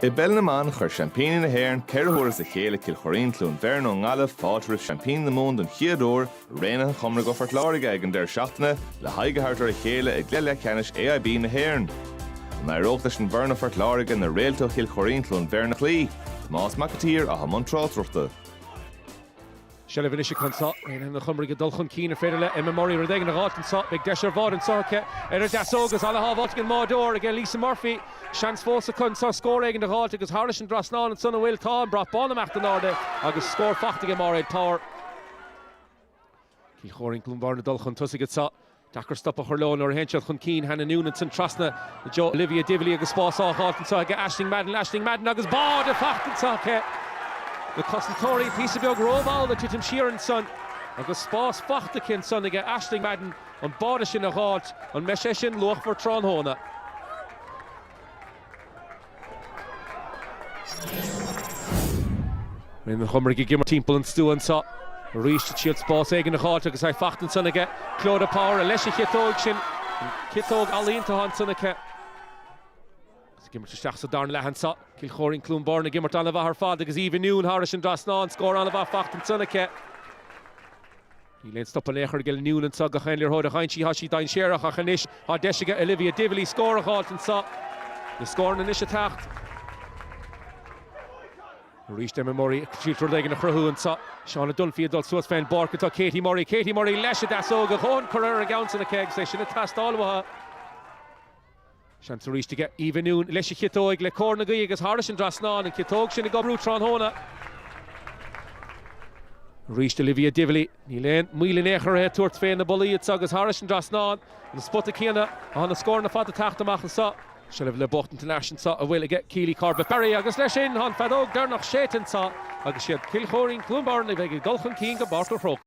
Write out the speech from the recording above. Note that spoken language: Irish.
I Belnaman chur champagne na Bheirn, ceirthúras a chéile Choirín Cluain Bheirn ó ngala fátar champagne na mún don chiadúr, réna Chomaraigh go Clonberne ag an deir seachtaine le haigehartar a chéile ag Leathcheannais AIB na Bheirn. Na róchtas an Bheirn ó Clonberne na réalta Choirín Cluain Bheirn na Cluiche, Más Macatír a Hamontrátruachta. Shall have initial consult in the Comeragh Dulchan Keen Federal Memory Reding the Hot and Sot Big Desher Vod and Soke Dasogas all have Otkin Mordor again Lisa Murphy chance Fosa Kunsa score egg in the Hot because Harris and Drosnan and Son of Will Tom brought Bonham after Norde August score Fachtig Morrid Power Choirín Cluain Bheirn Dulchan Tussigat Sot Dacker stop a Hurlone or Henchel Chun Keen Hannah Noonan and Trasna Joe Olivia Dively August Sposa Hot and Soke Ashling Madden August Bod the Fachtig Soke the Cossentori piece of Craobh the Titim Sheeran son agus Spás Fachtakin son again Ashling Madden on Bodish in a Hart on Mesheshin Loch for Tronhona. In the Comeragh Gimmer Temple and Stu and Sot reached the Shield Spás egg in the Hart agus I Fachtan son again Clonberne Power Alessia Kitog Shin Kitog Alin to Han son again Gimmer to Shachsa Darn Lehan Sot, Choirín Cluain Bheirn, Gimmer to Anava her father, because even noon, Harris and Drosnan score Anava Facht and Sunake. He lanes up a lecher, Gil Noon and Sog, Henler Hoda, Heinchi, Hashi, Dine Sherach, Hanish, Hadeshiga, Olivia Dively, score a halt and Sot. The score in Nisha Tacht. Reached them in Murray, Chilter Legan, Craobh and Sot, Shauna Dunphy, adult Swiss fan, Borka, Katie Murray, Lesha Dasoga, Hon, Comeragh, Gowns in the keg station, Tast Alwaha. Chance to reach to get even noon. Leathcheannais Kitog, Le Cornagui, as Harris and Drosnan and Kitog, Shinigobru Tronhona. Reached Olivia Dively, Nilan, Muilin Echer, Tourt Fain, the Bully, it's August Harris and Drosnan, and the Spotakina on the score in the Fata Tachtamach and Sot. Shall have Le Bort International Sot, a will get Keely Corbett Barry, August Leshin, Han Fadog, Dernach Shaitan Sot, August Choirín Cluain Bheirn, Dulchan King, Barker Frog.